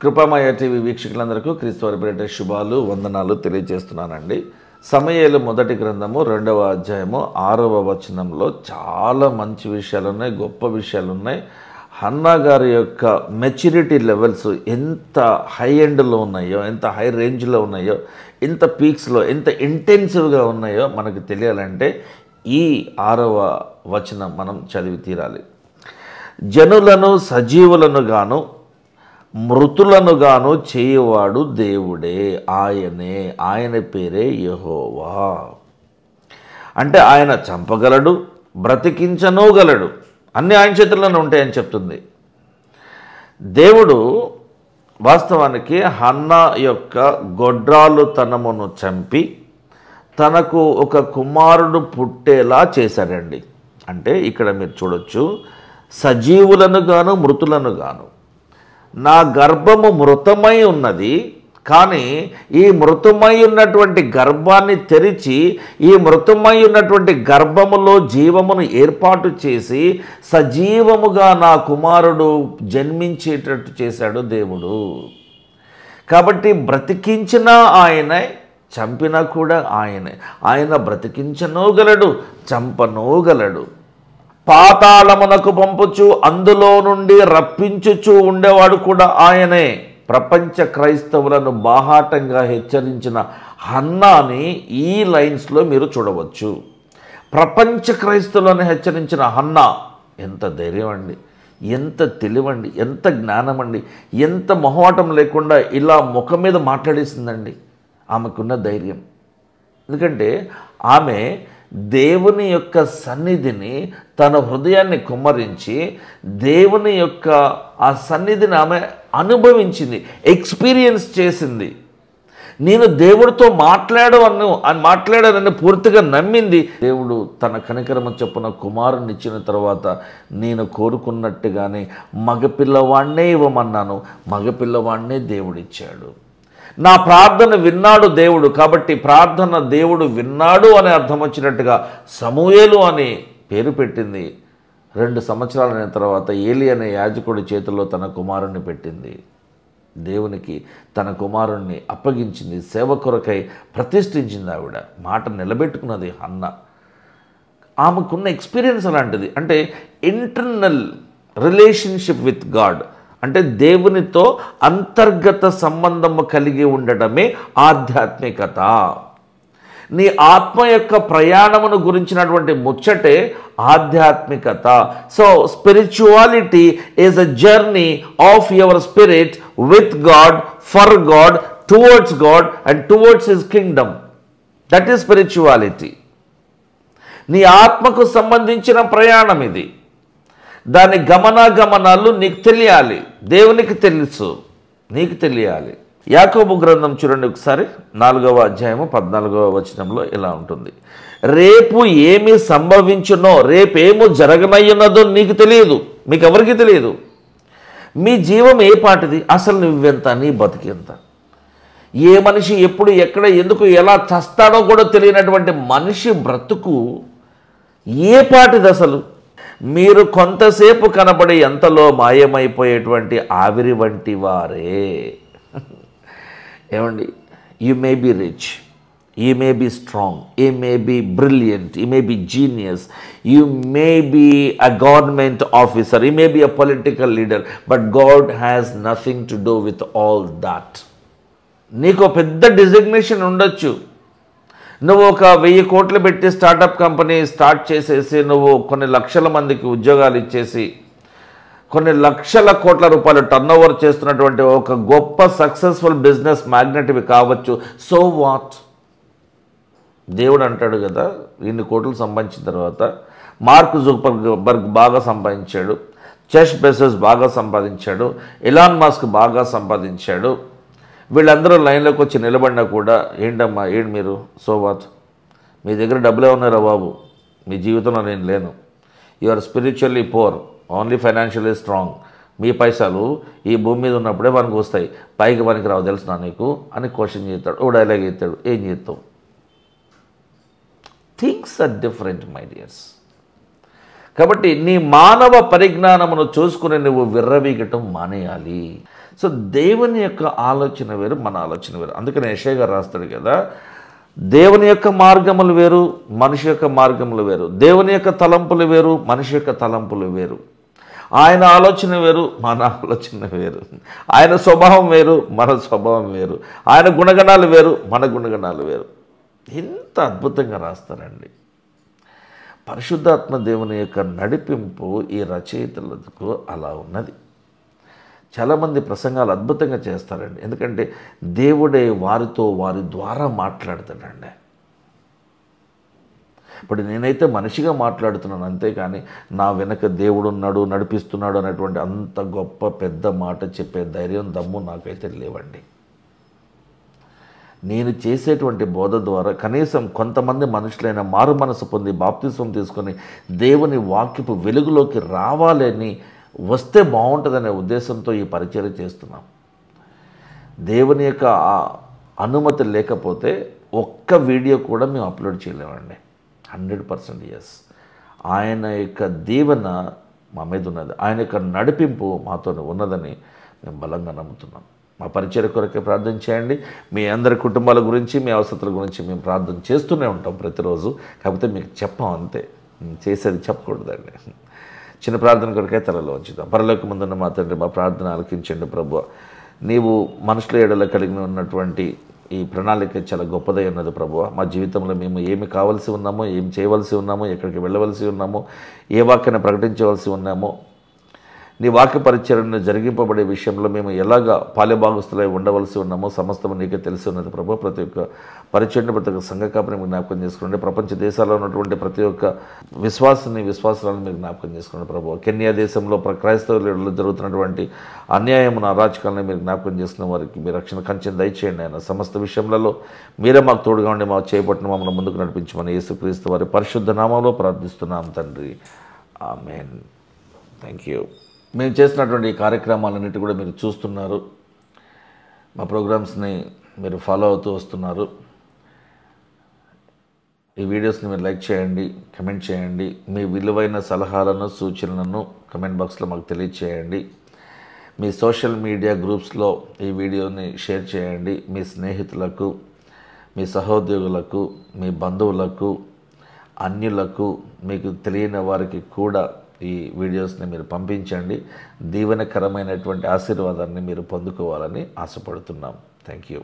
కృపామయ TV వీక్షకులందరికీ క్రీస్తువారి పేరిట శుభాలు వందనాలు తెలియజేస్తున్నానండి. సమూయేలు మొదటి గ్రంథము 2వ అధ్యాయము 6వ వచనంలో చాలా మంచి విషయాలు ఉన్నాయి, గొప్ప విషయాలు ఉన్నాయి. హన్నా గారి యొక్క మెచ్యూరిటీ లెవెల్స్ ఎంత హై ఎండ్లో ఉన్నాయో, ఎంత హై రేంజ్లో ఉన్నాయో, ఎంత పీక్స్లో, ఎంత ఇంటెన్సివ్గా ఉన్నాయో మనకు తెలియాలంటే ఈ 6వ వచనం మనం చదివి తీరాలి. జనులను సజీవులను గాను మృతులను గాను చేయవాడు దేవుడే, ఆయన పేరే యెహోవా. అంటే ఆయన చంపగలడు, బ్రతికించనూగలడు, అన్నీ ఆయన చేతుల్లోనే ఉంటాయని చెప్తుంది. దేవుడు వాస్తవానికి హన్నా యొక్క గొడ్రాలుతనమును చంపి తనకు ఒక కుమారుడు పుట్టేలా చేశాడండి. అంటే ఇక్కడ మీరు చూడొచ్చు, సజీవులను గాను మృతులను గాను. నా గర్భము మృతమై ఉన్నది, కానీ ఈ మృతమై ఉన్నటువంటి గర్భాన్ని తెరిచి ఈ మృతమై ఉన్నటువంటి గర్భములో జీవమును ఏర్పాటు చేసి సజీవముగా నా కుమారుడు జన్మించేటట్టు చేశాడు దేవుడు. కాబట్టి బ్రతికించిన ఆయనే, చంపినా కూడా ఆయనే. ఆయన బ్రతికించనూగలడు, చంపనూగలడు. పాతాళమునకు పంపుచు అందులో నుండి రప్పించుచూ ఉండేవాడు కూడా ఆయనే. ప్రపంచ క్రైస్తవులను బాహాటంగా హెచ్చరించిన హన్నాని ఈ లైన్స్లో మీరు చూడవచ్చు. ప్రపంచ క్రైస్తవులను హెచ్చరించిన హన్నా ఎంత ధైర్యం అండి, ఎంత తెలివండి, ఎంత జ్ఞానం అండి, ఎంత మొహమాటం లేకుండా ఇలా ముఖం మీద మాట్లాడేసిందండి. ఆమెకున్న ధైర్యం. ఎందుకంటే ఆమె దేవుని యొక్క సన్నిధిని, తన హృదయాన్ని కుమ్మరించి దేవుని యొక్క ఆ సన్నిధిని ఆమె అనుభవించింది, ఎక్స్పీరియన్స్ చేసింది. నేను దేవుడితో మాట్లాడానని పూర్తిగా నమ్మింది. దేవుడు తన కనికరమ చొప్పున కుమారుని ఇచ్చిన తర్వాత నేను కోరుకున్నట్టుగానే మగపిల్లవాడినే ఇవ్వమన్నాను, మగపిల్లవాడినే దేవుడిచ్చాడు. నా ప్రార్థన విన్నాడు దేవుడు, కాబట్టి ప్రార్థన దేవుడు విన్నాడు అనే అర్థం వచ్చినట్టుగా సమూయేలు అని పేరు పెట్టింది. 2 సంవత్సరాలైన తర్వాత ఏలి అనే యాజకుడి చేతిలో తన కుమారుణ్ణి పెట్టింది. దేవునికి తన కుమారుణ్ణి అప్పగించింది, సేవ కొరకై ప్రతిష్ఠించింది. ఆవిడ మాట నిలబెట్టుకున్నది హన్నా. ఆమెకున్న ఎక్స్పీరియన్స్ అలాంటిది. అంటే ఇంటర్నల్ రిలేషన్షిప్ విత్ గాడ్, అంటే దేవునితో అంతర్గత సంబంధము కలిగి ఉండటమే ఆధ్యాత్మికత. నీ ఆత్మ యొక్క ప్రయాణమును గురించినటువంటి ముచ్చటే ఆధ్యాత్మికత. So spirituality is a journey of your spirit with God, for God, towards God and towards his Kingdom. That is spirituality. నీ ఆత్మకు సంబంధించిన ప్రయాణం ఇది. దాని గమనాలు నీకు తెలియాలి, దేవునికి తెలుసు, నీకు తెలియాలి. యాకోబు గ్రంథం చూడండి ఒకసారి, 4వ అధ్యాయము 14వ వచనంలో ఇలా ఉంటుంది. రేపు ఏమి సంభవించునో, రేపేమో జరగనయ్యున్నదో నీకు తెలియదు, మీకు ఎవరికి తెలియదు. మీ జీవం ఏ పాటిది, అసలు నువ్వెంత, నీ బతికెంత. ఏ మనిషి ఎప్పుడు ఎక్కడ ఎందుకు ఎలా చస్తాడో కూడా తెలియనటువంటి మనిషి బ్రతుకు ఏ పాటిది అసలు. మీరు కొంతసేపు కనబడి ఎంతలో మాయమైపోయేటువంటి ఆవిరి వంటి వారే. ఏమండి, you may be rich, you may be strong, you may be brilliant, you may be genius, you may be a government officer, you may be a political leader, but God has nothing to do with all that. నీకు పెద్ద designation ఉండొచ్చు, నువ్వు ఒక 1000 కోట్లు పెట్టి startup company start చేసేసి నువ్వు కొన్ని లక్షల మందికి ఉద్యోగాలు ఇచ్చేసి కొన్ని లక్షల కోట్ల రూపాయలు టర్న్ ఓవర్ చేస్తున్నటువంటి ఒక గొప్ప సక్సెస్ఫుల్ బిజినెస్ మ్యాగ్నెట్వి కావచ్చు. So what? దేవుడు అంటాడు కదా, ఇన్ని కోట్లు సంపాదించిన తర్వాత మార్క్ జుకర్బర్గ్ బాగా సంపాదించాడు, జెఫ్ బెజోస్ బాగా సంపాదించాడు, ఎలాన్ మస్క్ బాగా సంపాదించాడు, వీళ్ళందరూ లైన్లోకి వచ్చి నిలబడినా కూడా ఏంటమ్మా, ఏంటి మీరు, సో వాట్? మీ దగ్గర డబ్బులే ఉన్నారా బాబు, మీ జీవితంలో నేను లేను. You are spiritually poor, only financially strong. మీ పైసలు ఈ భూమి మీద ఉన్నప్పుడే మనకు వస్తాయి, పైకి మనకి రావు, తెలుసునా నీకు అని క్వశ్చన్ చేస్తాడు. ఓ డైలాగ్ ఎత్తాడు, ఏం చేస్తావు? Things are different my dears. కాబట్టి నీ మానవ పరిజ్ఞానమును చూసుకుని నువ్వు విర్రవీగటం మానేయాలి. సో దేవుని యొక్క ఆలోచన వేరు, మన ఆలోచన వేరు. అందుకని యెషయా గారు రాస్తాడు కదా, దేవుని యొక్క మార్గములు వేరు, మనిషి యొక్క మార్గములు వేరు. దేవుని యొక్క తలంపులు వేరు, మనిషి యొక్క తలంపులు వేరు. ఆయన ఆలోచన వేరు, మన ఆలోచన వేరు. ఆయన స్వభావం వేరు, మన స్వభావం వేరు. ఆయన గుణగణాలు వేరు, మన గుణగణాలు వేరు. ఎంత అద్భుతంగా రాస్తారండి. పరిశుద్ధాత్మ దేవుని యొక్క నడిపింపు ఈ రచయితలకు అలా ఉన్నది. చాలామంది ప్రసంగాలు అద్భుతంగా చేస్తారండి, ఎందుకంటే దేవుడే వారితో వారి ద్వారా మాట్లాడతాడండి. ఇప్పుడు నేనైతే మనిషిగా మాట్లాడుతున్నాను, అంతేకాని నా వెనక దేవుడు ఉన్నాడు, నడిపిస్తున్నాడు అనేటువంటి అంత గొప్ప పెద్ద మాట చెప్పే ధైర్యం, దమ్ము నాకైతే లేవండి. నేను చేసేటువంటి బోధ ద్వారా కనీసం కొంతమంది మనుషులైన మారు మనసు పొంది బాప్తిస్వం తీసుకొని దేవుని వాక్యపు వెలుగులోకి రావాలని వస్తే బాగుంటుందనే ఉద్దేశంతో ఈ పరిచర్య చేస్తున్నాం. దేవుని యొక్క అనుమతి లేకపోతే ఒక్క వీడియో కూడా మేము అప్లోడ్ చేయలేమండి. 100% ఎస్. ఆయన యొక్క దీవెన మా మీద ఉన్నది, ఆయన యొక్క నడిపింపు మాతో ఉన్నదని మేము బలంగా నమ్ముతున్నాం. మా పరిచర్య కొరకే ప్రార్థన చేయండి. మీ అందరి కుటుంబాల గురించి, మీ అవసరాల గురించి మేము ప్రార్థన చేస్తూనే ఉంటాం ప్రతిరోజు. కాకపోతే మీకు చెప్పాం అంతే, చేసేది చెప్పకూడదండి. చిన్న ప్రార్థన కొరకే తలలో ఉంచుతాం. పరలోకమందున్న మా తండ్రి, మా ప్రార్థన ఆలకించండి ప్రభువా. నీవు మనుషుల ఎడల కలిగి ఉన్నటువంటి ఈ ప్రణాళిక చాలా గొప్పదై ఉన్నది ప్రభువా. మా జీవితంలో మేము ఏమి కావాల్సి ఉన్నామో, ఏం చేయవలసి ఉన్నామో, ఎక్కడికి వెళ్ళవలసి ఉన్నామో, ఏ వాక్యాన్ని ప్రకటించవలసి ఉన్నామో, నీ వాక్య పరిచర్యను జరిగింపబడే విషయంలో మేము ఎలాగా పాలెభాగస్తులై ఉండవలసి ఉన్నామో సమస్తము నీకే తెలిసి ఉన్నది ప్రభు. ప్రతి ఒక్క పరిచర్యను, ప్రతి ఒక్క సంఘ కాపుని మీరు జ్ఞాపకం చేసుకోండి. ప్రపంచ దేశాల్లో ఉన్నటువంటి ప్రతి ఒక్క విశ్వాసాలను మీరు జ్ఞాపకం చేసుకోండి ప్రభు. కెన్యా దేశంలో క్రైస్తవులు జరుగుతున్నటువంటి అన్యాయమును, అరాచకాలను మీరు జ్ఞాపకం చేసుకున్న వారికి మీ రక్షణ కంచెను దయచేయండి. ఆయన సమస్త విషయంలో మీరే మాకు తోడుగా ఉండి మా చేపట్టిన మమ్మల్ని ముందుకు నడిపించమని యేసుక్రీస్తు వారి పరిశుద్ధ నామంలో ప్రార్థిస్తున్నాం తండ్రి, ఆమేన్. Thank you. మేము చేసినటువంటి ఈ కార్యక్రమాలన్నిటి కూడా మీరు చూస్తున్నారు, మా ప్రోగ్రామ్స్ని మీరు ఫాలో అవుతూ వస్తున్నారు. ఈ వీడియోస్ని మీరు లైక్ చేయండి, కమెంట్ చేయండి. మీ విలువైన సలహాలను, సూచనలను కమెంట్ బాక్స్లో మాకు తెలియచేయండి. మీ సోషల్ మీడియా గ్రూప్స్లో ఈ వీడియోని షేర్ చేయండి. మీ స్నేహితులకు, మీ సహోద్యోగులకు, మీ బంధువులకు, అన్యులకు, మీకు తెలియని వారికి కూడా ఈ వీడియోస్ని మీరు పంపించండి. దీవెనకరమైనటువంటి ఆశీర్వాదాన్ని మీరు పొందుకోవాలని ఆశపడుతున్నాం. Thank you.